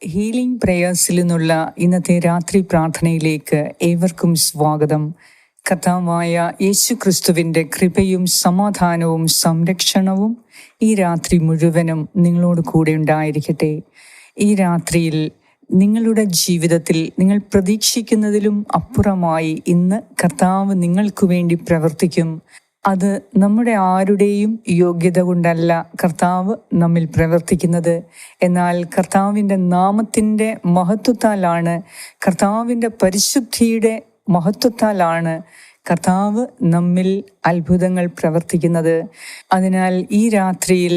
Healing പ്രേയേഴ്സിൽ നിന്നുള്ള ഇന്നത്തെ രാത്രി പ്രാർത്ഥനയിലേക്ക് ഏവർക്കും സ്വാഗതം. കർത്താവായ യേശു ക്രിസ്തുവിൻ്റെ കൃപയും സമാധാനവും സംരക്ഷണവും ഈ രാത്രി മുഴുവനും നിങ്ങളോട് കൂടെ ഉണ്ടായിരിക്കട്ടെ. ഈ രാത്രിയിൽ നിങ്ങളുടെ ജീവിതത്തിൽ നിങ്ങൾ പ്രതീക്ഷിക്കുന്നതിലും അപ്പുറമായി ഇന്ന് കർത്താവ് നിങ്ങൾക്ക് വേണ്ടി പ്രവർത്തിക്കും. അത് നമ്മുടെ ആരുടെയും യോഗ്യത കൊണ്ടല്ല കർത്താവ് നമ്മിൽ പ്രവർത്തിക്കുന്നത്. എന്നാൽ കർത്താവിൻ്റെ നാമത്തിൻ്റെ മഹത്വത്താലാണ്, കർത്താവിൻ്റെ പരിശുദ്ധിയുടെ മഹത്വത്താലാണ് കർത്താവ് നമ്മിൽ അത്ഭുതങ്ങൾ പ്രവർത്തിക്കുന്നത്. അതിനാൽ ഈ രാത്രിയിൽ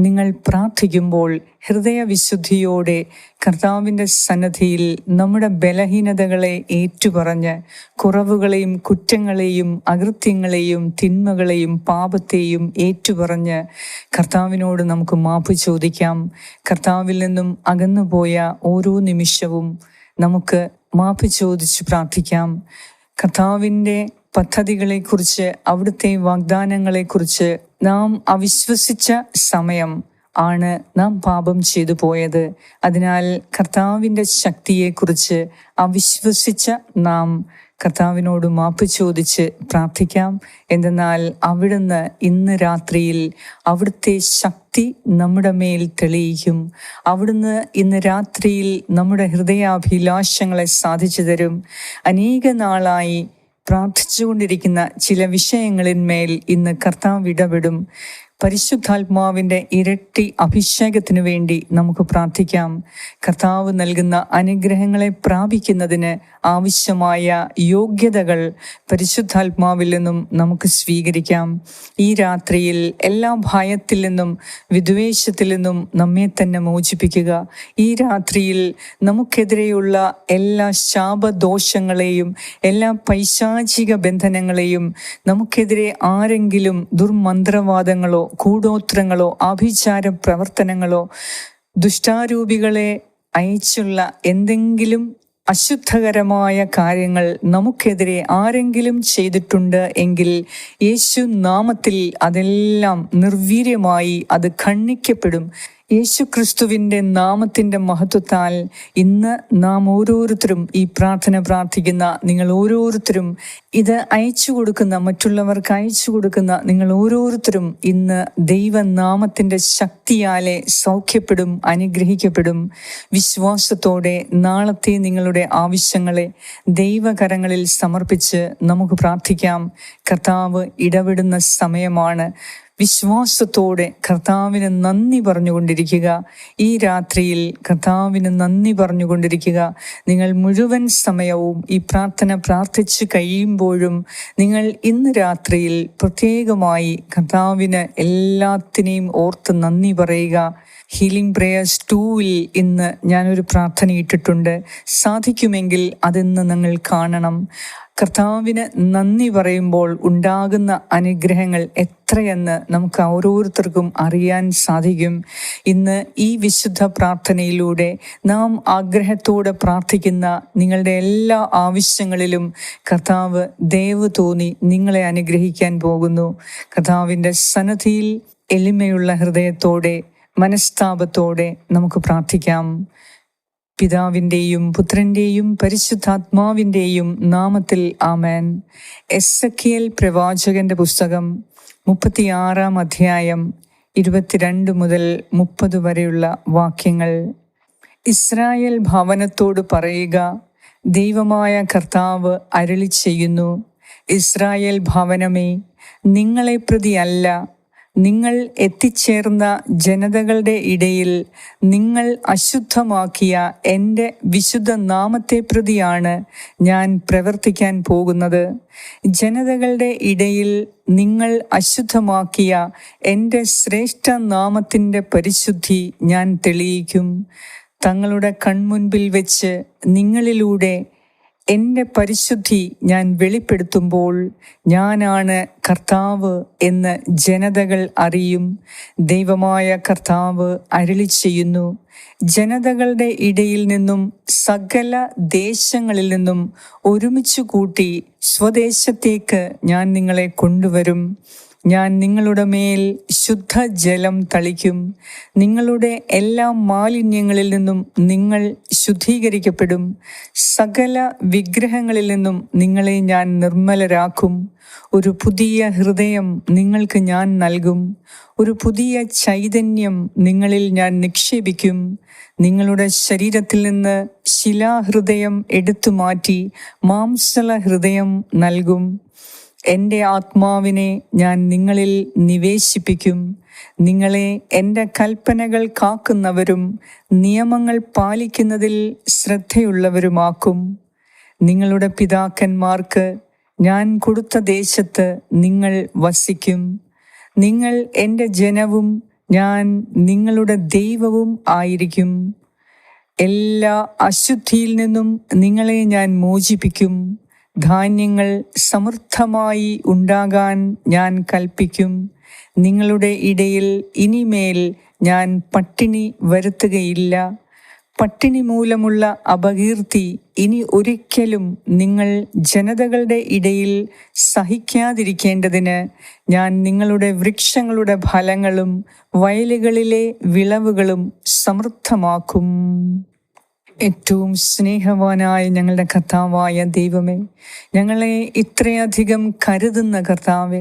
നിങ്ങൾ പ്രാർത്ഥിക്കുമ്പോൾ ഹൃദയവിശുദ്ധിയോടെ കർത്താവിൻ്റെ സന്നിധിയിൽ നമ്മുടെ ബലഹീനതകളെ ഏറ്റുപറഞ്ഞ് കുറവുകളെയും കുറ്റങ്ങളെയും അകൃത്യങ്ങളെയും തിന്മകളെയും പാപത്തെയും ഏറ്റുപറഞ്ഞ് കർത്താവിനോട് നമുക്ക് മാപ്പ് ചോദിക്കാം. കർത്താവിൽ നിന്നും അകന്നുപോയ ഓരോ നിമിഷവും നമുക്ക് മാപ്പ് ചോദിച്ച് പ്രാർത്ഥിക്കാം. കർത്താവിൻ്റെ പദ്ധതികളെക്കുറിച്ച്, അവിടുത്തെ വാഗ്ദാനങ്ങളെക്കുറിച്ച് നാം അവിശ്വസിച്ച സമയം ആണ് നാം പാപം ചെയ്തു പോയത്. അതിനാൽ കർത്താവിൻ്റെ ശക്തിയെക്കുറിച്ച് അവിശ്വസിച്ച നാം കർത്താവിനോട് മാപ്പ് ചോദിച്ച് പ്രാർത്ഥിക്കാം. എന്തെന്നാൽ അവിടുന്ന് ഇന്ന് രാത്രിയിൽ അവിടുത്തെ ശക്തി നമ്മുടെ മേൽ തെളിയിക്കും. അവിടുന്ന് ഇന്ന് രാത്രിയിൽ നമ്മുടെ ഹൃദയാഭിലാഷങ്ങളെ സാധിച്ചു തരും. അനേക നാളായി പ്രാർത്ഥിച്ചുകൊണ്ടിരിക്കുന്ന ചില വിഷയങ്ങളിന്മേൽ ഇന്ന് കർത്താവ് ഇടപെടും. പരിശുദ്ധാത്മാവിൻ്റെ ഇരട്ടി അഭിഷേകത്തിനു വേണ്ടി നമുക്ക് പ്രാർത്ഥിക്കാം. കർത്താവ് നൽകുന്ന അനുഗ്രഹങ്ങളെ പ്രാപിക്കുന്നതിന് ആവശ്യമായ യോഗ്യതകൾ പരിശുദ്ധാത്മാവിൽ നിന്നും നമുക്ക് സ്വീകരിക്കാം. ഈ രാത്രിയിൽ എല്ലാ ഭയത്തിൽ നിന്നും വിദ്വേഷത്തിൽ നിന്നും നമ്മെ തന്നെ മോചിപ്പിക്കുക. ഈ രാത്രിയിൽ നമുക്കെതിരെയുള്ള എല്ലാ ശാപദോഷങ്ങളെയും എല്ലാ പൈശാചിക ബന്ധനങ്ങളെയും, നമുക്കെതിരെ ആരെങ്കിലും ദുർമന്ത്രവാദങ്ങളോ കൂടോത്രങ്ങളോ ആഭിചാര പ്രവർത്തനങ്ങളോ ദുഷ്ടാരൂപികളെ അയച്ചുള്ള എന്തെങ്കിലും അശുദ്ധകരമായ കാര്യങ്ങൾ നമുക്കെതിരെ ആരെങ്കിലും ചെയ്തിട്ടുണ്ട് എങ്കിൽ യേശു നാമത്തിൽ അതെല്ലാം നിർവീര്യമായി അത് ഖണ്ഡിക്കപ്പെടും. യേശു ക്രിസ്തുവിൻ്റെ നാമത്തിൻ്റെ മഹത്വത്താൽ ഇന്ന് നാം ഓരോരുത്തരും, ഈ പ്രാർത്ഥന പ്രാർത്ഥിക്കുന്ന നിങ്ങൾ ഓരോരുത്തരും, ഇത് അയച്ചു കൊടുക്കുന്ന, മറ്റുള്ളവർക്ക് അയച്ചു കൊടുക്കുന്ന നിങ്ങൾ ഓരോരുത്തരും ഇന്ന് ദൈവനാമത്തിൻ്റെ ശക്തിയാലെ സൗഖ്യപ്പെടും, അനുഗ്രഹിക്കപ്പെടും. വിശ്വാസത്തോടെ നാളത്തെ നിങ്ങളുടെ ആവശ്യങ്ങളെ ദൈവകരങ്ങളിൽ സമർപ്പിച്ച് നമുക്ക് പ്രാർത്ഥിക്കാം. കർത്താവ് ഇടപെടുന്ന സമയമാണ്. വിശ്വാസത്തോടെ കർത്താവിന് നന്ദി പറഞ്ഞുകൊണ്ടിരിക്കുക. ഈ രാത്രിയിൽ കർത്താവിന് നന്ദി പറഞ്ഞുകൊണ്ടിരിക്കുക. നിങ്ങൾ മുഴുവൻ സമയവും ഈ പ്രാർത്ഥന പ്രാർത്ഥിച്ചു കഴിയുമ്പോഴും നിങ്ങൾ ഇന്ന് രാത്രിയിൽ പ്രത്യേകമായി കർത്താവിന് എല്ലാത്തിനെയും ഓർത്ത് നന്ദി പറയുക. ഹീലിംഗ് പ്രേയേഴ്സ് 2-ൽ ഇന്ന് ഞാനൊരു പ്രാർത്ഥന ഇട്ടിട്ടുണ്ട്. സാധിക്കുമെങ്കിൽ അതിന്ന് നിങ്ങൾ കാണണം. കർത്താവിന് നന്ദി പറയുമ്പോൾ ഉണ്ടാകുന്ന അനുഗ്രഹങ്ങൾ എത്രയെന്ന് നമുക്ക് ഓരോരുത്തർക്കും അറിയാൻ സാധിക്കും. ഇന്ന് ഈ വിശുദ്ധ പ്രാർത്ഥനയിലൂടെ നാം ആഗ്രഹത്തോടെ പ്രാർത്ഥിക്കുന്ന നിങ്ങളുടെ എല്ലാ ആവശ്യങ്ങളിലും കർത്താവ് ദയവ് തോന്നി നിങ്ങളെ അനുഗ്രഹിക്കാൻ പോകുന്നു. കർത്താവിൻ്റെ സന്നിധിയിൽ എളിമയുള്ള ഹൃദയത്തോടെ മനസ്താപത്തോടെ നമുക്ക് പ്രാർത്ഥിക്കാം. പിതാവിൻ്റെയും പുത്രൻ്റെയും പരിശുദ്ധാത്മാവിൻ്റെയും നാമത്തിൽ ആമേൻ. എസെക്കിയേൽ പ്രവാചകന്റെ പുസ്തകം 36-ാം അധ്യായം 22 മുതൽ 30 വരെയുള്ള വാക്യങ്ങൾ. ഇസ്രായേൽ ഭവനത്തോട് പറയുക, ദൈവമായ കർത്താവ് അരുളി ചെയ്യുന്നു, ഇസ്രായേൽ ഭവനമേ, നിങ്ങളെ പ്രതി അല്ല, നിങ്ങൾ എത്തിച്ചേർന്ന ജനതകളുടെ ഇടയിൽ നിങ്ങൾ അശുദ്ധമാക്കിയ എൻ്റെ വിശുദ്ധ നാമത്തെ പ്രതിയാണ് ഞാൻ പ്രവർത്തിക്കാൻ പോകുന്നത്. ജനതകളുടെ ഇടയിൽ നിങ്ങൾ അശുദ്ധമാക്കിയ എൻ്റെ ശ്രേഷ്ഠ നാമത്തിൻ്റെ പരിശുദ്ധി ഞാൻ തെളിയിക്കും. തങ്ങളുടെ കൺമുൻപിൽ വെച്ച് നിങ്ങളിലൂടെ എൻ്റെ പരിശുദ്ധി ഞാൻ വെളിപ്പെടുത്തുമ്പോൾ ഞാനാണ് കർത്താവ് എന്ന് ജനതകൾ അറിയും. ദൈവമായ കർത്താവ് അരുളി ചെയ്യുന്നു, ജനതകളുടെ ഇടയിൽ നിന്നും സകല ദേശങ്ങളിൽ നിന്നും ഒരുമിച്ച് കൂട്ടി സ്വദേശത്തേക്ക് ഞാൻ നിങ്ങളെ കൊണ്ടുവരും. ഞാൻ നിങ്ങളുടെ മേൽ ശുദ്ധജലം തളിക്കും. നിങ്ങളുടെ എല്ലാ മാലിന്യങ്ങളിൽ നിന്നും നിങ്ങൾ ശുദ്ധീകരിക്കപ്പെടും. സകല വിഗ്രഹങ്ങളിൽ നിന്നും നിങ്ങളെ ഞാൻ നിർമ്മലരാക്കും. ഒരു പുതിയ ഹൃദയം നിങ്ങൾക്ക് ഞാൻ നൽകും. ഒരു പുതിയ ചൈതന്യം നിങ്ങളിൽ ഞാൻ നിക്ഷേപിക്കും. നിങ്ങളുടെ ശരീരത്തിൽ നിന്ന് ശിലാഹൃദയം എടുത്തു മാറ്റി മാംസള ഹൃദയം നൽകും. എൻ്റെ ആത്മാവിനെ ഞാൻ നിങ്ങളിൽ നിവേശിപ്പിക്കും. നിങ്ങളെ എൻ്റെ കൽപ്പനകൾ കാക്കുന്നവരും നിയമങ്ങൾ പാലിക്കുന്നതിൽ ശ്രദ്ധയുള്ളവരുമാക്കും. നിങ്ങളുടെ പിതാക്കന്മാർക്ക് ഞാൻ കൊടുത്ത ദേശത്ത് നിങ്ങൾ വസിക്കും. നിങ്ങൾ എൻ്റെ ജനവും ഞാൻ നിങ്ങളുടെ ദൈവവും ആയിരിക്കും. എല്ലാ അശുദ്ധിയിൽ നിന്നും നിങ്ങളെ ഞാൻ മോചിപ്പിക്കും. ധാന്യങ്ങൾ സമൃദ്ധമായി ഉണ്ടാകാൻ ഞാൻ കൽപ്പിക്കും. നിങ്ങളുടെ ഇടയിൽ ഇനിമേൽ ഞാൻ പട്ടിണി വരുത്തുകയില്ല. പട്ടിണി മൂലമുള്ള അപകീർത്തി ഇനി ഒരിക്കലും നിങ്ങൾ ജനതകളുടെ ഇടയിൽ സഹിക്കാതിരിക്കേണ്ടതിന് ഞാൻ നിങ്ങളുടെ വൃക്ഷങ്ങളുടെ ഫലങ്ങളും വയലുകളിലെ വിളവുകളും സമൃദ്ധമാക്കും. ഏറ്റവും സ്നേഹവാനായ ഞങ്ങളുടെ കർത്താവായ ദൈവമേ, ഞങ്ങളെ ഇത്രയധികം കരുതുന്ന കർത്താവേ,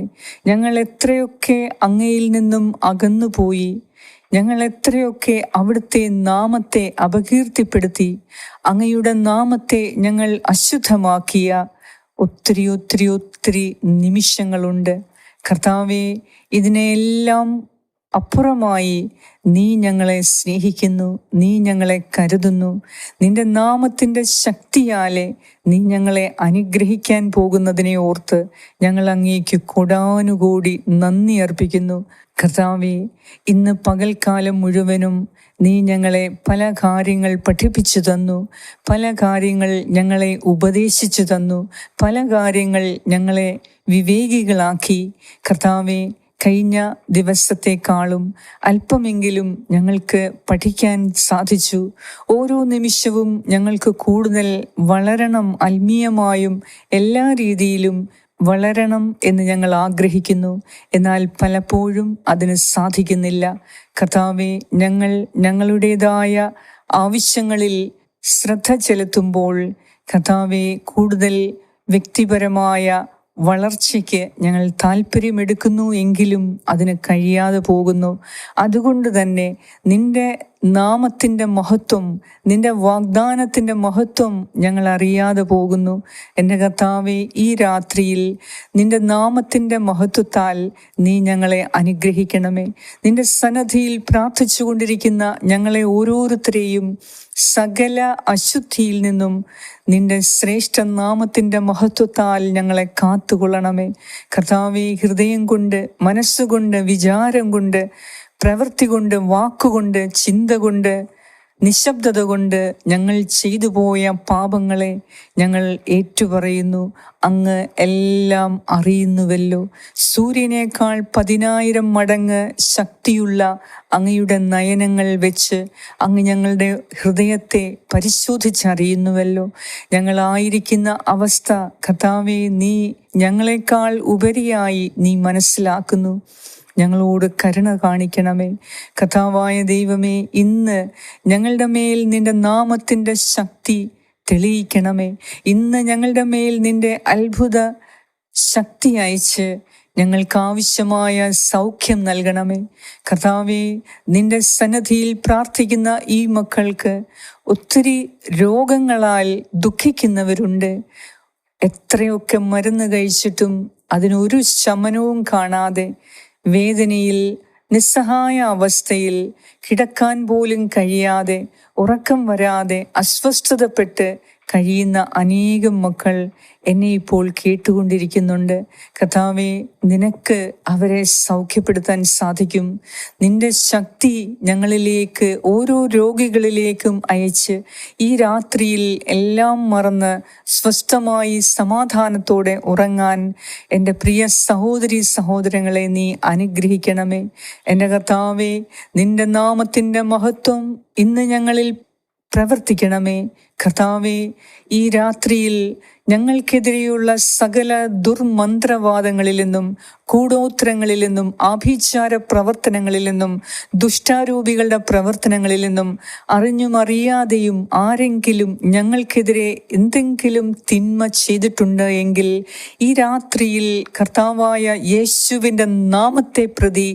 ഞങ്ങൾ എത്രയൊക്കെ അങ്ങയിൽ നിന്നും അകന്നുപോയി, ഞങ്ങൾ എത്രയൊക്കെ അവിടുത്തെ നാമത്തെ അപകീർത്തിപ്പെടുത്തി, അങ്ങയുടെ നാമത്തെ ഞങ്ങൾ അശുദ്ധമാക്കിയ ഒത്തിരി ഒത്തിരി ഒത്തിരി നിമിഷങ്ങളുണ്ട് കർത്താവേ. ഇതിനെല്ലാം അപ്പുറമായി നീ ഞങ്ങളെ സ്നേഹിക്കുന്നു, നീ ഞങ്ങളെ കരുതുന്നു. നിന്റെ നാമത്തിൻ്റെ ശക്തിയാലെ നീ ഞങ്ങളെ അനുഗ്രഹിക്കാൻ പോകുന്നതിനെ ഓർത്ത് ഞങ്ങൾ അങ്ങേക്ക് കൊടാനുകൂടി നന്ദി അർപ്പിക്കുന്നു. കർത്താവേ, ഇന്ന് പകൽക്കാലം മുഴുവനും നീ ഞങ്ങളെ പല കാര്യങ്ങൾ പഠിപ്പിച്ചു തന്നു, പല കാര്യങ്ങൾ ഞങ്ങളെ ഉപദേശിച്ചു തന്നു, പല കാര്യങ്ങൾ ഞങ്ങളെ വിവേകികളാക്കി. കർത്താവേ, കഴിഞ്ഞ ദിവസത്തെക്കാളും അല്പമെങ്കിലും ഞങ്ങൾക്ക് പഠിക്കാൻ സാധിച്ചു. ഓരോ നിമിഷവും ഞങ്ങൾക്ക് കൂടുതൽ വളരണം, ആത്മീയമായും എല്ലാ രീതിയിലും വളരണം എന്ന് ഞങ്ങൾ ആഗ്രഹിക്കുന്നു. എന്നാൽ പലപ്പോഴും അതിന് സാധിക്കുന്നില്ല. കർത്താവേ, ഞങ്ങൾ ഞങ്ങളുടേതായ ആവശ്യങ്ങളിൽ ശ്രദ്ധ ചെലുത്തുമ്പോൾ കർത്താവേ, കൂടുതൽ വ്യക്തിപരമായ വളർച്ചയ്ക്ക് ഞങ്ങൾ താല്പര്യമെടുക്കുന്നു എങ്കിലും അതിന് കഴിയാതെ പോകുന്നു. അതുകൊണ്ട് തന്നെ നിന്റെ നാമത്തിൻ്റെ മഹത്വം, നിന്റെ വാഗ്ദാനത്തിൻ്റെ മഹത്വം ഞങ്ങൾ അറിയാതെ പോകുന്നു. എൻ്റെ കർത്താവേ, ഈ രാത്രിയിൽ നിന്റെ നാമത്തിൻ്റെ മഹത്വത്താൽ നീ ഞങ്ങളെ അനുഗ്രഹിക്കണമേ. നിന്റെ സന്നദ്ധിയിൽ പ്രാർത്ഥിച്ചു കൊണ്ടിരിക്കുന്ന ഞങ്ങളെ ഓരോരുത്തരെയും സകല അശുദ്ധിയിൽ നിന്നും നിന്റെ ശ്രേഷ്ഠ നാമത്തിൻ്റെ മഹത്വത്താൽ ഞങ്ങളെ കാത്തുകൊള്ളണമേ. കർത്താവേ, ഹൃദയം കൊണ്ട്, മനസ്സുകൊണ്ട്, വിചാരം കൊണ്ട്, പ്രവൃത്തി കൊണ്ട്, വാക്കുകൊണ്ട്, ചിന്ത കൊണ്ട്, നിശബ്ദത കൊണ്ട് ഞങ്ങൾ ചെയ്തു പോയ പാപങ്ങളെ ഞങ്ങൾ ഏറ്റുപറയുന്നു. അങ്ങ് എല്ലാം അറിയുന്നുവല്ലോ. സൂര്യനേക്കാൾ 10,000 മടങ്ങ് ശക്തിയുള്ള അങ്ങയുടെ നയനങ്ങൾ വെച്ച് അങ്ങ് ഞങ്ങളുടെ ഹൃദയത്തെ പരിശോധിച്ചറിയുന്നുവല്ലോ. ഞങ്ങളായിരിക്കുന്ന അവസ്ഥ കർത്താവേ, നീ ഞങ്ങളെക്കാൾ ഉപരിയായി നീ മനസ്സിലാക്കുന്നു. ഞങ്ങളോട് കരുണ കാണിക്കണമേ. കർത്താവായ ദൈവമേ, ഇന്ന് ഞങ്ങളുടെ മേൽ നിന്റെ നാമത്തിൻ്റെ ശക്തി തെളിയിക്കണമേ. ഇന്ന് ഞങ്ങളുടെ മേൽ നിന്റെ അത്ഭുത ശക്തി അയച്ച് ഞങ്ങൾക്കാവശ്യമായ സൗഖ്യം നൽകണമേ. കർത്താവേ, നിന്റെ സന്നദ്ധിയിൽ പ്രാർത്ഥിക്കുന്ന ഈ മക്കൾക്ക് ഒത്തിരി രോഗങ്ങളാൽ ദുഃഖിക്കുന്നവരുണ്ട്. എത്രയൊക്കെ മരുന്ന് കഴിച്ചിട്ടും അതിനൊരു ശമനവും കാണാതെ വേദനയിൽ, നിസ്സഹായ അവസ്ഥയിൽ, കിടക്കാൻ പോലും കഴിയാതെ, ഉറക്കം വരാതെ, അസ്വസ്ഥതപ്പെട്ട് കഴിയുന്ന അനേകം മക്കൾ എന്നെ ഇപ്പോൾ കേട്ടുകൊണ്ടിരിക്കുന്നുണ്ട്. കർത്താവേ, നിനക്ക് അവരെ സൗഖ്യപ്പെടുത്താൻ സാധിക്കും. നിന്റെ ശക്തി ഞങ്ങളിലേക്ക്, ഓരോ രോഗികളിലേക്കും അയച്ച് ഈ രാത്രിയിൽ എല്ലാം മറന്ന് സ്വസ്ഥമായി സമാധാനത്തോടെ ഉറങ്ങാൻ എൻ്റെ പ്രിയ സഹോദരി സഹോദരങ്ങളെ നീ അനുഗ്രഹിക്കണമേ. എൻ്റെ കർത്താവേ, നിന്റെ നാമത്തിൻ്റെ മഹത്വം ഇന്ന് ഞങ്ങളിൽ പ്രവർത്തിക്കണമേ. കർത്താവേ, ഈ രാത്രിയിൽ ഞങ്ങൾക്കെതിരെയുള്ള സകല ദുർമന്ത്രവാദങ്ങളിൽ നിന്നും കൂടോത്രങ്ങളിൽ നിന്നും ആഭിചാര പ്രവർത്തനങ്ങളിൽ നിന്നും ദുഷ്ടാരൂപികളുടെ പ്രവർത്തനങ്ങളിൽ നിന്നും അറിഞ്ഞും അറിയാതെയും ആരെങ്കിലും ഞങ്ങൾക്കെതിരെ എന്തെങ്കിലും തിന്മ ചെയ്തിട്ടുണ്ട് എങ്കിൽ ഈ രാത്രിയിൽ കർത്താവായ യേശുവിൻ്റെ നാമത്തെ പ്രതി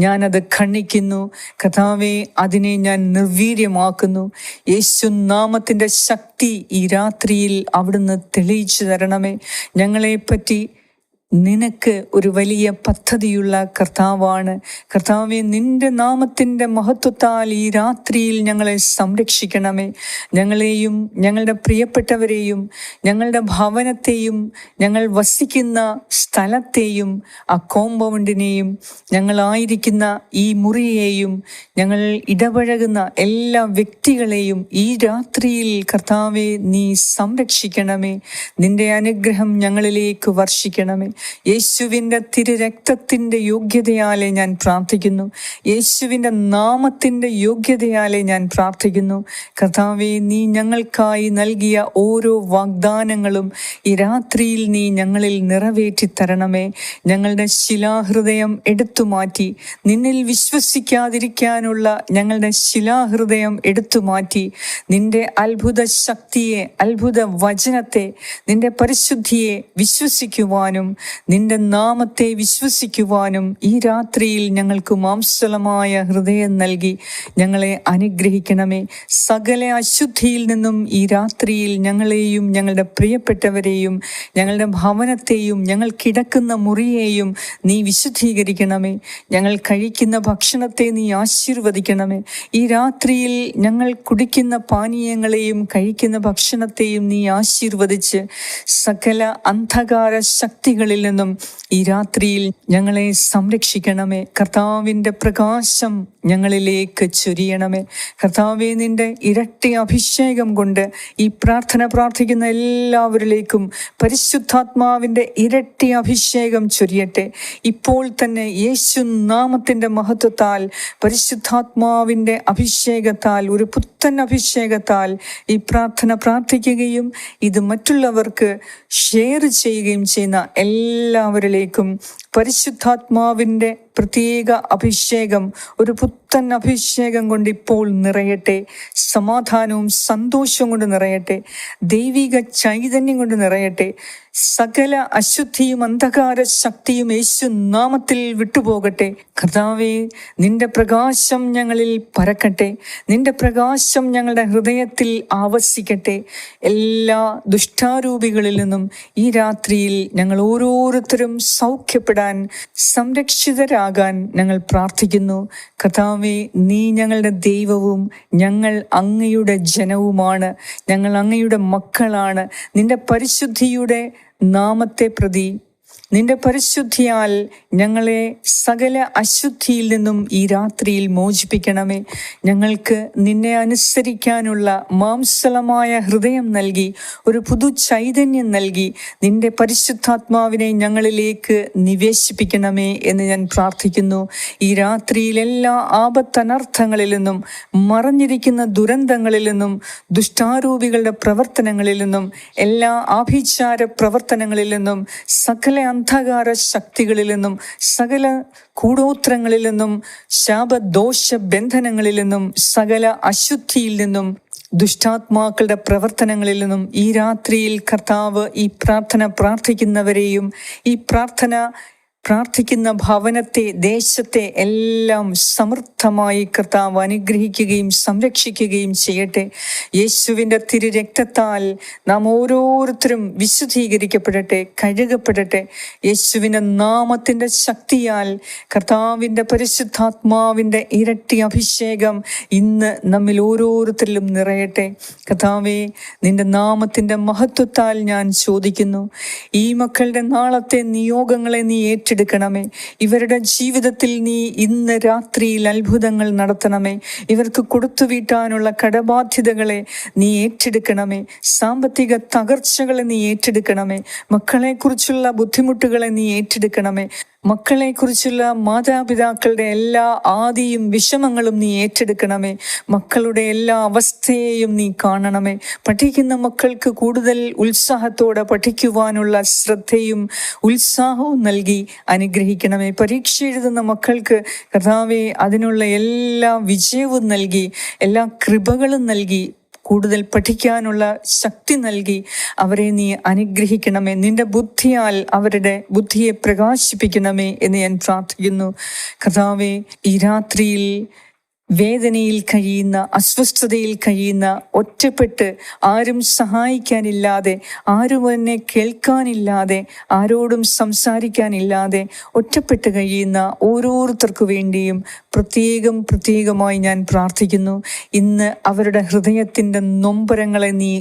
ഞാനത് ഖണ്ഡിക്കുന്നു. കർത്താവെ, അതിനെ ഞാൻ നിർവീര്യമാക്കുന്നു. യേശു നാമത്തിൻ്റെ ശക്തി ഈ രാത്രിയിൽ അവിടുന്ന് തെളിയിച്ചു തരണമേ. ഞങ്ങളെപ്പറ്റി നിനക്ക് ഒരു വലിയ പദ്ധതിയുള്ള കർത്താവാണ്. കർത്താവെ, നിന്റെ നാമത്തിൻ്റെ മഹത്വത്താൽ ഈ രാത്രിയിൽ ഞങ്ങളെ സംരക്ഷിക്കണമേ. ഞങ്ങളെയും ഞങ്ങളുടെ പ്രിയപ്പെട്ടവരെയും ഞങ്ങളുടെ ഭവനത്തെയും ഞങ്ങൾ വസിക്കുന്ന സ്ഥലത്തെയും ആ കോമ്പൗണ്ടിനെയും ഞങ്ങളായിരിക്കുന്ന ഈ മുറിയെയും ഞങ്ങൾ ഇടപഴകുന്ന എല്ലാ വ്യക്തികളെയും ഈ രാത്രിയിൽ കർത്താവെ നീ സംരക്ഷിക്കണമേ. നിന്റെ അനുഗ്രഹം ഞങ്ങളിലേക്ക് വർഷിക്കണമേ. യേശുവിൻ്റെ തിരുരക്തത്തിൻ്റെ യോഗ്യതയാലെ ഞാൻ പ്രാർത്ഥിക്കുന്നു. യേശുവിൻ്റെ നാമത്തിൻ്റെ യോഗ്യതയാലെ ഞാൻ പ്രാർത്ഥിക്കുന്നു. കർത്താവെ, നീ ഞങ്ങൾക്കായി നൽകിയ ഓരോ വാഗ്ദാനങ്ങളും ഈ രാത്രിയിൽ നീ ഞങ്ങളിൽ നിറവേറ്റി തരണമേ. ഞങ്ങളുടെ ശിലാഹൃദയം എടുത്തുമാറ്റി നിന്നിൽ വിശ്വസിക്കാതിരിക്കാനുള്ള ഞങ്ങളുടെ ശിലാഹൃദയം എടുത്തുമാറ്റി നിന്റെ അത്ഭുത ശക്തിയെ, അത്ഭുത വചനത്തെ, നിന്റെ പരിശുദ്ധിയെ വിശ്വസിക്കുവാനും നിന്റെ നാമത്തെ വിശ്വസിക്കുവാനും ഈ രാത്രിയിൽ ഞങ്ങൾക്ക് മാംസളമായ ഹൃദയം നൽകി ഞങ്ങളെ അനുഗ്രഹിക്കണമേ. സകല അശുദ്ധിയിൽ നിന്നും ഈ രാത്രിയിൽ ഞങ്ങളെയും ഞങ്ങളുടെ പ്രിയപ്പെട്ടവരെയും ഞങ്ങളുടെ ഭവനത്തെയും ഞങ്ങൾ കിടക്കുന്ന മുറിയെയും നീ വിശുദ്ധീകരിക്കണമേ. ഞങ്ങൾ കഴിക്കുന്ന ഭക്ഷണത്തെ നീ ആശീർവദിക്കണമേ. ഈ രാത്രിയിൽ ഞങ്ങൾ കുടിക്കുന്ന പാനീയങ്ങളെയും കഴിക്കുന്ന ഭക്ഷണത്തെയും നീ ആശീർവദിച്ച് സകല അന്ധകാര ശക്തികളിൽ നിന്നും ഈ രാത്രിയിൽ ഞങ്ങളെ സംരക്ഷിക്കണമേ. കർത്താവിൻ്റെ പ്രകാശം ഞങ്ങളിലേക്ക് ചൊരിയണമേ. കർത്താവെ, നിന്റെ ഇരട്ടി അഭിഷേകം കൊണ്ട് ഈ പ്രാർത്ഥന പ്രാർത്ഥിക്കുന്ന എല്ലാവരിലേക്കും പരിശുദ്ധാത്മാവിൻ്റെ ഇരട്ടി അഭിഷേകം ചൊരിയട്ടെ. ഇപ്പോൾ തന്നെ യേശു നാമത്തിൻ്റെ മഹത്വത്താൽ, പരിശുദ്ധാത്മാവിൻ്റെ അഭിഷേകത്താൽ, ഒരു പുത്തൻ അഭിഷേകത്താൽ ഈ പ്രാർത്ഥന പ്രാർത്ഥിക്കുകയും ഇത് മറ്റുള്ളവർക്ക് ഷെയർ ചെയ്യുകയും ചെയ്യുന്ന എല്ലാവരിലേക്കും പരിശുദ്ധാത്മാവിൻ്റെ പ്രത്യേക അഭിഷേകം, ഒരു പുത്തൻ അഭിഷേകം കൊണ്ട് ഇപ്പോൾ നിറയട്ടെ. സമാധാനവും സന്തോഷവും കൊണ്ട് നിറയട്ടെ. ദൈവിക ചൈതന്യം കൊണ്ട് നിറയട്ടെ. സകല അശുദ്ധിയും അന്ധകാര ശക്തിയും യേശു നാമത്തിൽ വിട്ടുപോകട്ടെ. കർത്താവേ, നിന്റെ പ്രകാശം ഞങ്ങളിൽ പരക്കട്ടെ. നിന്റെ പ്രകാശം ഞങ്ങളുടെ ഹൃദയത്തിൽ ആവസിക്കട്ടെ. എല്ലാ ദുഷ്ടാരൂപികളിൽ നിന്നും ഈ രാത്രിയിൽ ഞങ്ങൾ ഓരോരുത്തരും സൗഖ്യപ്പെടാൻ, സംരക്ഷിതരാകാൻ ഞങ്ങൾ പ്രാർത്ഥിക്കുന്നു. കർത്താവേ, നീ ഞങ്ങളുടെ ദൈവവും ഞങ്ങൾ അങ്ങയുടെ ജനവുമാണ്. ഞങ്ങൾ അങ്ങയുടെ മക്കളാണ്. നിന്റെ പരിശുദ്ധിയുടെ നാമത്തെ പ്രതി, നിന്റെ പരിശുദ്ധിയാൽ ഞങ്ങളെ സകല അശുദ്ധിയിൽ നിന്നും ഈ രാത്രിയിൽ മോചിപ്പിക്കണമേ. ഞങ്ങൾക്ക് നിന്നെ അനുസരിക്കാനുള്ള മാംസളമായ ഹൃദയം നൽകി, ഒരു പുതു ചൈതന്യം നൽകി നിന്റെ പരിശുദ്ധാത്മാവിനെ ഞങ്ങളിലേക്ക് നിവേശിപ്പിക്കണമേ എന്ന് ഞാൻ പ്രാർത്ഥിക്കുന്നു. ഈ രാത്രിയിൽ എല്ലാ ആപത്തനർത്ഥങ്ങളിൽ നിന്നും, മറഞ്ഞിരിക്കുന്ന ദുരന്തങ്ങളിൽ നിന്നും, ദുഷ്ടാരൂപികളുടെ പ്രവർത്തനങ്ങളിൽ നിന്നും, എല്ലാ ആഭിചാര പ്രവർത്തനങ്ങളിൽ നിന്നും, സകല അന്ധകാര ശക്തികളിൽ നിന്നും, സകല കൂടോത്രങ്ങളിൽ നിന്നും, ശാപദോഷ ബന്ധനങ്ങളിൽ നിന്നും, സകല അശുദ്ധിയിൽ നിന്നും, ദുഷ്ടാത്മാക്കളുടെ പ്രവർത്തനങ്ങളിൽ നിന്നും ഈ രാത്രിയിൽ കർത്താവ് ഈ പ്രാർത്ഥന പ്രാർത്ഥിക്കുന്നവരെയും ഈ പ്രാർത്ഥിക്കുന്ന ഭവനത്തെ, ദേശത്തെ എല്ലാം സമൃദ്ധമായി കർത്താവ് അനുഗ്രഹിക്കുകയും സംരക്ഷിക്കുകയും ചെയ്യട്ടെ. യേശുവിൻ്റെ തിരുരക്തത്താൽ നാം ഓരോരുത്തരും വിശുദ്ധീകരിക്കപ്പെടട്ടെ, കഴുകപ്പെടട്ടെ. യേശുവിൻ്റെ നാമത്തിൻ്റെ ശക്തിയാൽ കർത്താവിൻ്റെ പരിശുദ്ധാത്മാവിൻ്റെ ഇരട്ടി അഭിഷേകം ഇന്ന് നമ്മിൽ ഓരോരുത്തരിലും നിറയട്ടെ. കർത്താവേ, നിന്റെ നാമത്തിൻ്റെ മഹത്വത്താൽ ഞാൻ ചോദിക്കുന്നു, ഈ മക്കളുടെ നാളത്തെ നിയോഗങ്ങളെ നീ ഏറ്റെടുക്കണമേ. ഇവരുടെ ജീവിതത്തിൽ നീ ഇന്ന് രാത്രിയിൽ അത്ഭുതങ്ങൾ നടത്തണമേ. ഇവർക്ക് കൊടുത്തു വീട്ടാനുള്ള കടബാധ്യതകളെ നീ ഏറ്റെടുക്കണമേ. സാമ്പത്തിക തകർച്ചകളെ നീ ഏറ്റെടുക്കണമേ. മക്കളെക്കുറിച്ചുള്ള ബുദ്ധിമുട്ടുകളെ നീ ഏറ്റെടുക്കണമേ. മക്കളെക്കുറിച്ചുള്ള മാതാപിതാക്കളുടെ എല്ലാ ആദിയും വിഷമങ്ങളും നീ ഏറ്റെടുക്കണമേ. മക്കളുടെ എല്ലാ അവസ്ഥയെയും നീ കാണണമേ. പഠിക്കുന്ന മക്കൾക്ക് കൂടുതൽ ഉത്സാഹത്തോടെ പഠിക്കുവാനുള്ള ശ്രദ്ധയും ഉത്സാഹവും നൽകി അനുഗ്രഹിക്കണമേ. പരീക്ഷ എഴുതുന്ന മക്കൾക്ക് കർത്താവേ അതിനുള്ള എല്ലാ വിജയവും നൽകി, എല്ലാ കൃപകളും നൽകി, കൂടുതൽ പഠിക്കാനുള്ള ശക്തി നൽകി അവരെ നീ അനുഗ്രഹിക്കണമേ. നിന്റെ ബുദ്ധിയാൽ അവരുടെ ബുദ്ധിയെ പ്രകാശിപ്പിക്കണമേ എന്ന് ഞാൻ പ്രാർത്ഥിക്കുന്നു. കർത്താവേ, ഈ രാത്രിയിൽ വേദനയിൽ കഴിയുന്ന, അസ്വസ്ഥതയിൽ കഴിയുന്ന, ഒറ്റപ്പെട്ട് ആരും സഹായിക്കാനില്ലാതെ, ആരും എന്നെ കേൾക്കാനില്ലാതെ, ആരോടും സംസാരിക്കാനില്ലാതെ ഒറ്റപ്പെട്ട് കഴിയുന്ന ഓരോരുത്തർക്കു വേണ്ടിയും പ്രത്യേകമായി ഞാൻ പ്രാർത്ഥിക്കുന്നു. ഇന്ന് അവരുടെ ഹൃദയത്തിൻ്റെ നൊമ്പരങ്ങളെ നീ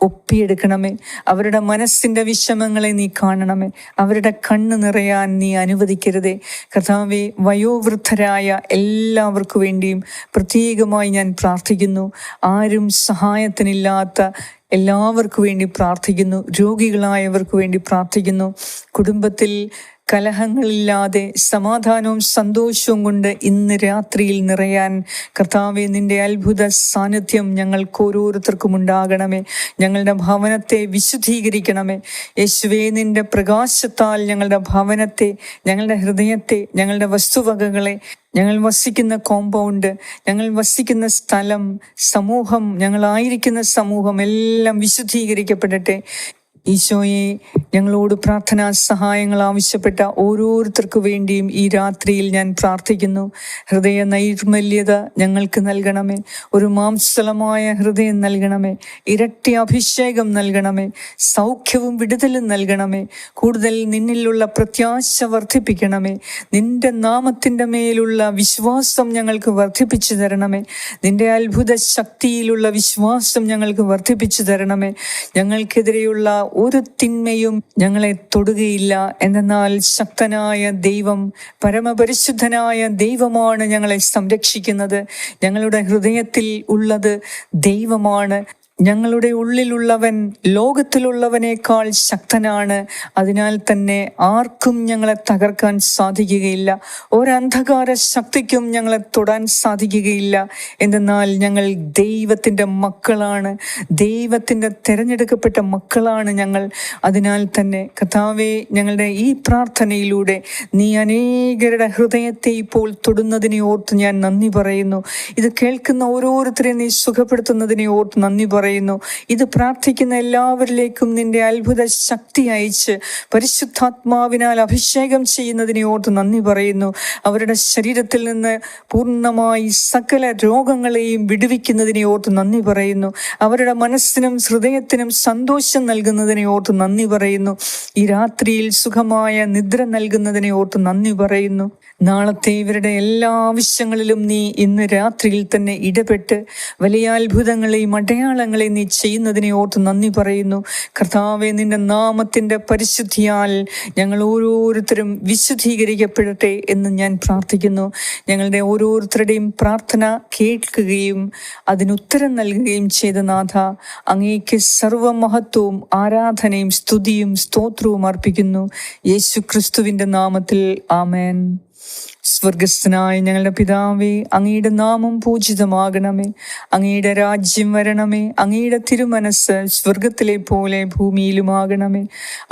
ഒപ്പിയെടുക്കണമേ. അവരുടെ മനസ്സിൻ്റെ വിഷമങ്ങളെ നീ കാണണമേ. അവരുടെ കണ്ണ് നിറയാൻ നീ അനുവദിക്കരുതേ. കർത്താവേ, വയോവൃദ്ധരായ എല്ലാവർക്കു വേണ്ടിയും പ്രത്യേകമായി ഞാൻ പ്രാർത്ഥിക്കുന്നു. ആരും സഹായത്തിനില്ലാത്ത എല്ലാവർക്കു വേണ്ടി പ്രാർത്ഥിക്കുന്നു. രോഗികളായവർക്ക് വേണ്ടി പ്രാർത്ഥിക്കുന്നു. കുടുംബത്തിൽ കലഹങ്ങളില്ലാതെ സമാധാനവും സന്തോഷവും കൊണ്ട് ഇന്ന് രാത്രിയിൽ നിറയാൻ കർത്താവേ, നിന്റെ അത്ഭുത സാന്നിധ്യം ഞങ്ങൾക്ക് ഓരോരുത്തർക്കും ഉണ്ടാകണമേ. ഞങ്ങളുടെ ഭവനത്തെ വിശുദ്ധീകരിക്കണമേ. യേശുവേ, നിന്റെ പ്രകാശത്താൽ ഞങ്ങളുടെ ഭവനത്തെ, ഞങ്ങളുടെ ഹൃദയത്തെ, ഞങ്ങളുടെ വസ്തുവകകളെ, ഞങ്ങൾ വസിക്കുന്ന കോമ്പൗണ്ട്, ഞങ്ങൾ വസിക്കുന്ന സ്ഥലം, സമൂഹം, ഞങ്ങളായിരിക്കുന്ന സമൂഹം എല്ലാം വിശുദ്ധീകരിക്കപ്പെടട്ടെ. ഈശോയെ, ഞങ്ങളോട് പ്രാർത്ഥനാ സഹായങ്ങൾ ആവശ്യപ്പെട്ട ഓരോരുത്തർക്കു വേണ്ടിയും ഈ രാത്രിയിൽ ഞാൻ പ്രാർത്ഥിക്കുന്നു. ഹൃദയ നൈർമല്യത ഞങ്ങൾക്ക് നൽകണമേ. ഒരു മാംസലമായ ഹൃദയം നൽകണമേ. ഇരട്ടി അഭിഷേകം നൽകണമേ. സൗഖ്യവും വിടുതലും നൽകണമേ. കൂടുതൽ നിന്നിലുള്ള പ്രത്യാശ വർദ്ധിപ്പിക്കണമേ. നിന്റെ നാമത്തിൻ്റെ മേലുള്ള വിശ്വാസം ഞങ്ങൾക്ക് വർദ്ധിപ്പിച്ചു തരണമേ. നിന്റെ അത്ഭുത ശക്തിയിലുള്ള വിശ്വാസം ഞങ്ങൾക്ക് വർദ്ധിപ്പിച്ചു തരണമേ. ഞങ്ങൾക്കെതിരെയുള്ള ഒരു തിന്മയും ഞങ്ങളെ തൊടുകയില്ല. എന്നാൽ ശക്തനായ ദൈവം, പരമപരിശുദ്ധനായ ദൈവമാണ് ഞങ്ങളെ സംരക്ഷിക്കുന്നത്. ഞങ്ങളുടെ ഹൃദയത്തിൽ ഉള്ളത് ദൈവമാണ്. ഞങ്ങളുടെ ഉള്ളിലുള്ളവൻ ലോകത്തിലുള്ളവനേക്കാൾ ശക്തനാണ്. അതിനാൽ തന്നെ ആർക്കും ഞങ്ങളെ തകർക്കാൻ സാധിക്കുകയില്ല. ഒരന്ധകാര ശക്തിക്കും ഞങ്ങളെ തൊടാൻ സാധിക്കുകയില്ല. എന്തെന്നാൽ ഞങ്ങൾ ദൈവത്തിൻ്റെ മക്കളാണ്. ദൈവത്തിൻ്റെ തിരഞ്ഞെടുക്കപ്പെട്ട മക്കളാണ് ഞങ്ങൾ. അതിനാൽ തന്നെ കർത്താവേ, ഞങ്ങളുടെ ഈ പ്രാർത്ഥനയിലൂടെ നീ അനേകരുടെ ഹൃദയത്തെ ഇപ്പോൾ തൊടുന്നതിനെ ഓർത്ത് ഞാൻ നന്ദി പറയുന്നു. ഇത് കേൾക്കുന്ന ഓരോരുത്തരെയും നീ സുഖപ്പെടുത്തുന്നതിനെ ഓർത്ത് നന്ദി പറയുന്നു. ഇത് പ്രാർത്ഥിക്കുന്ന എല്ലാവരിലേക്കും നിന്റെ അത്ഭുത ശക്തി അയച്ച് പരിശുദ്ധാത്മാവിനാൽ അഭിഷേകം ചെയ്യുന്നതിനെ ഓർത്ത് നന്ദി പറയുന്നു. അവരുടെ ശരീരത്തിൽ നിന്ന് പൂർണ്ണമായി സകല രോഗങ്ങളെയും വിടുവിക്കുന്നതിനെ ഓർത്ത് നന്ദി പറയുന്നു. അവരുടെ മനസ്സിനും ഹൃദയത്തിനും സന്തോഷം നൽകുന്നതിനെ ഓർത്ത് നന്ദി പറയുന്നു. ഈ രാത്രിയിൽ സുഖമായ നിദ്ര നൽകുന്നതിനെ ഓർത്ത് നന്ദി പറയുന്നു. നാളത്തെ ഇവരുടെ എല്ലാ ആവശ്യങ്ങളിലും നീ ഇന്ന് രാത്രിയിൽ തന്നെ ഇടപെട്ട് വലിയ അത്ഭുതങ്ങളെയും അടയാളങ്ങളെയും നീ ചെയ്യുന്നതിനെ ഓർത്ത് നന്ദി പറയുന്നു. കർത്താവേ, നിന്റെ നാമത്തിൻ്റെ പരിശുദ്ധിയാൽ ഞങ്ങൾ ഓരോരുത്തരും വിശുദ്ധീകരിക്കപ്പെടട്ടെ എന്ന് ഞാൻ പ്രാർത്ഥിക്കുന്നു. ഞങ്ങളുടെ ഓരോരുത്തരുടെയും പ്രാർത്ഥന കേൾക്കുകയും അതിനുത്തരം നൽകുകയും ചെയ്ത നാഥ, അങ്ങേക്ക് സർവമഹത്വവും ആരാധനയും സ്തുതിയും സ്തോത്രവും അർപ്പിക്കുന്നു. യേശു ക്രിസ്തുവിൻ്റെ നാമത്തിൽ ആമേൻ. സ്വർഗസ്ഥനായ ഞങ്ങളുടെ പിതാവേ, അങ്ങയുടെ നാമം പൂജിതമാകണമേ. അങ്ങയുടെ രാജ്യം വരണമേ. അങ്ങയുടെ തിരുമനസ് സ്വർഗത്തിലെ പോലെ ഭൂമിയിലുമാകണമേ.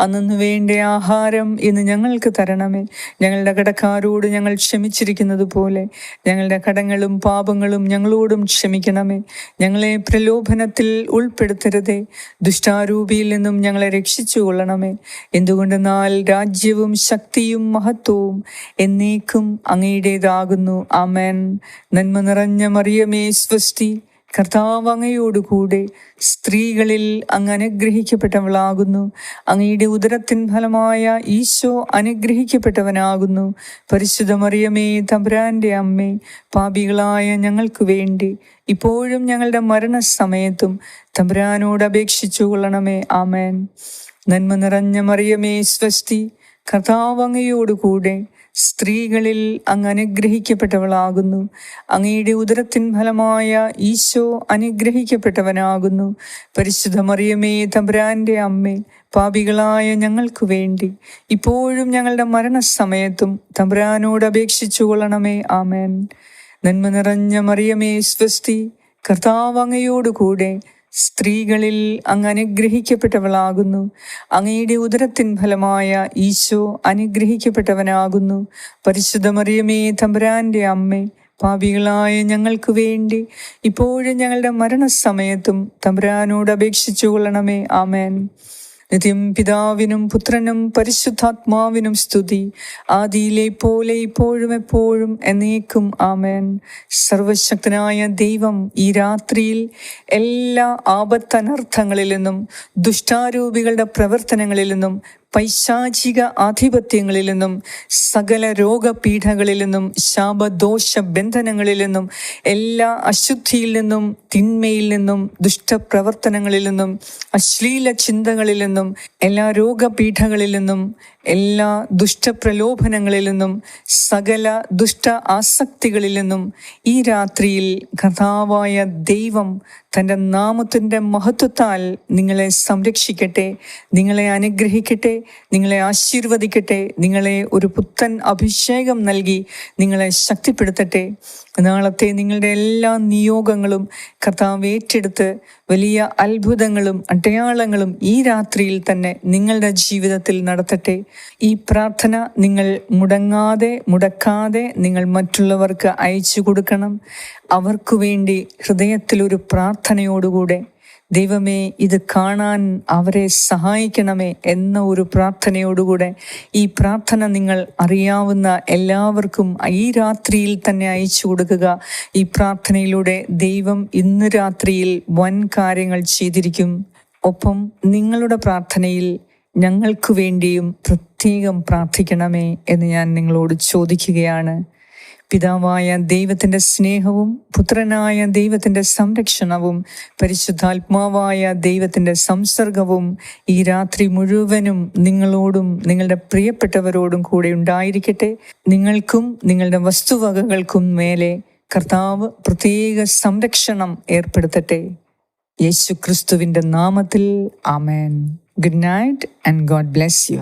അന്നു വേണ്ട ആഹാരം ഇന്ന് ഞങ്ങൾക്ക് തരണമേ. ഞങ്ങളുടെ കടക്കാരോട് ഞങ്ങൾ ക്ഷമിച്ചിരിക്കുന്നത് പോലെ ഞങ്ങളുടെ കടങ്ങളും പാപങ്ങളും ഞങ്ങളോടും ക്ഷമിക്കണമേ. ഞങ്ങളെ പ്രലോഭനത്തിൽ ഉൾപ്പെടുത്തരുതേ. ദുഷ്ടാരൂപിയിൽ നിന്നും ഞങ്ങളെ രക്ഷിച്ചു കൊള്ളണമേ. എന്തുകൊണ്ടെന്നാൽ രാജ്യവും ശക്തിയും മഹത്വവും എന്നേക്കും അങ്ങയുടേതാകുന്നു. ആമേൻ. നന്മ നിറഞ്ഞ മറിയമേ സ്വസ്തി, കർത്താവ് അങ്ങയോടുകൂടെ സ്ത്രീകളിൽ അങ്ങ് അനുഗ്രഹിക്കപ്പെട്ടവളാകുന്നു. അങ്ങയുടെ ഉദരത്തിൻ ഫലമായ ഈശോ അനുഗ്രഹിക്കപ്പെട്ടവനാകുന്നു. പരിശുദ്ധ മറിയമേ, തമ്പുരാന്റെ അമ്മേ, പാപികളായ ഞങ്ങൾക്ക് വേണ്ടി ഇപ്പോഴും ഞങ്ങളുടെ മരണസമയത്തും തമ്പുരാനോട് അപേക്ഷിച്ചു കൊള്ളണമേ. ആമേൻ. നന്മ നിറഞ്ഞ മറിയമേ സ്വസ്തി, കർത്താവ് അങ്ങയോടുകൂടെ സ്ത്രീകളിൽ അങ്ങ് അനുഗ്രഹിക്കപ്പെട്ടവളാകുന്നു. അങ്ങയുടെ ഉദരത്തിൻ ഫലമായ ഈശോ അനുഗ്രഹിക്കപ്പെട്ടവനാകുന്നു. പരിശുദ്ധ മറിയമേ, തമ്പുരാന്റെ അമ്മേ, പാപികളായ ഞങ്ങൾക്ക് വേണ്ടി ഇപ്പോഴും ഞങ്ങളുടെ മരണസമയത്തും തമ്പുരാനോട് അപേക്ഷിച്ചു കൊള്ളണമേ. ആമേൻ. നന്മ നിറഞ്ഞ മറിയമേ, സ്വസ്തി, കർത്താവ് അങ്ങയോടുകൂടെ സ്ത്രീകളിൽ അങ്ങ് അനുഗ്രഹിക്കപ്പെട്ടവളാകുന്നു. അങ്ങയുടെ ഉദരത്തിൻ ഫലമായ ഈശോ അനുഗ്രഹിക്കപ്പെട്ടവനാകുന്നു. പരിശുദ്ധ മറിയമേ, തമ്പുരാന്റെ അമ്മേ, പാപികളായ ഞങ്ങൾക്ക് വേണ്ടി ഇപ്പോഴും ഞങ്ങളുടെ മരണസമയത്തും തമ്പുരാനോട് അപേക്ഷിച്ചു കൊള്ളണമേ. ആമേൻ. നിത്യം പിതാവിനും പുത്രനും പരിശുദ്ധാത്മാവിനും സ്തുതി, ആദിയിലെ പോലെ ഇപ്പോഴും എപ്പോഴും എന്നേക്കും. ആമേൻ. സർവശക്തനായ ദൈവം ഈ രാത്രിയിൽ എല്ലാ ആപത്തനർത്ഥങ്ങളിൽ നിന്നും, ദുഷ്ടാരൂപികളുടെ പ്രവർത്തനങ്ങളിൽ നിന്നും, പൈശാചിക ആധിപത്യങ്ങളിൽ നിന്നും, സകല രോഗപീഠകളിൽ നിന്നും, ശാപദോഷ ബന്ധനങ്ങളിൽ നിന്നും, എല്ലാ അശുദ്ധിയിൽ നിന്നും, തിന്മയിൽ നിന്നും, ദുഷ്ടപ്രവർത്തനങ്ങളിൽ നിന്നും, അശ്ലീല ചിന്തകളിൽ നിന്നും, എല്ലാ രോഗപീഠകളിൽ നിന്നും, എല്ലാ ദുഷ്ടപ്രലോഭനങ്ങളിൽ നിന്നും, സകല ദുഷ്ട ആസക്തികളിൽ നിന്നും ഈ രാത്രിയിൽ കർത്താവായ ദൈവം തൻ്റെ നാമത്തിൻ്റെ മഹത്വത്താൽ നിങ്ങളെ സംരക്ഷിക്കട്ടെ, നിങ്ങളെ അനുഗ്രഹിക്കട്ടെ, നിങ്ങളെ ആശീർവദിക്കട്ടെ, നിങ്ങളെ ഒരു പുത്തൻ അഭിഷേകം നൽകി നിങ്ങളെ ശക്തിപ്പെടുത്തട്ടെ. നാളത്തെ നിങ്ങളുടെ എല്ലാ നിയോഗങ്ങളും കർത്താവ് ഏറ്റെടുത്ത് വലിയ അത്ഭുതങ്ങളും അടയാളങ്ങളും ഈ രാത്രിയിൽ തന്നെ നിങ്ങളുടെ ജീവിതത്തിൽ നടത്തട്ടെ. ഈ പ്രാർത്ഥന നിങ്ങൾ മുടക്കാതെ നിങ്ങൾ മറ്റുള്ളവർക്ക് അയച്ചു കൊടുക്കണം. അവർക്കു വേണ്ടി ഹൃദയത്തിലൊരു പ്രാർത്ഥനയോടുകൂടെ, ദൈവമേ ഇത് കാണാൻ അവരെ സഹായിക്കണമേ എന്ന ഒരു പ്രാർത്ഥനയോടുകൂടെ ഈ പ്രാർത്ഥന നിങ്ങൾ അറിയാവുന്ന എല്ലാവർക്കും ഈ രാത്രിയിൽ തന്നെ അയച്ചു കൊടുക്കുക. ഈ പ്രാർത്ഥനയിലൂടെ ദൈവം ഇന്ന് രാത്രിയിൽ വൻ കാര്യങ്ങൾ ചെയ്തിരിക്കും. ഒപ്പം നിങ്ങളുടെ പ്രാർത്ഥനയിൽ ഞങ്ങൾക്ക് വേണ്ടിയും പ്രത്യേകം പ്രാർത്ഥിക്കണമേ എന്ന് ഞാൻ നിങ്ങളോട് ചോദിക്കുകയാണ്. പിതാവായ ദൈവത്തിൻ്റെ സ്നേഹവും പുത്രനായ ദൈവത്തിൻ്റെ സംരക്ഷണവും പരിശുദ്ധാത്മാവായ ദൈവത്തിൻ്റെ സംസർഗവും ഈ രാത്രി മുഴുവനും നിങ്ങളോടും നിങ്ങളുടെ പ്രിയപ്പെട്ടവരോടും കൂടെ ഉണ്ടായിരിക്കട്ടെ. നിങ്ങൾക്കും നിങ്ങളുടെ വസ്തുവകകൾക്കും മേലെ കർത്താവ് പ്രത്യേക സംരക്ഷണം ഏർപ്പെടുത്തട്ടെ. യേശു ക്രിസ്തുവിൻ്റെ നാമത്തിൽ ആമേൻ. Good night and God bless you.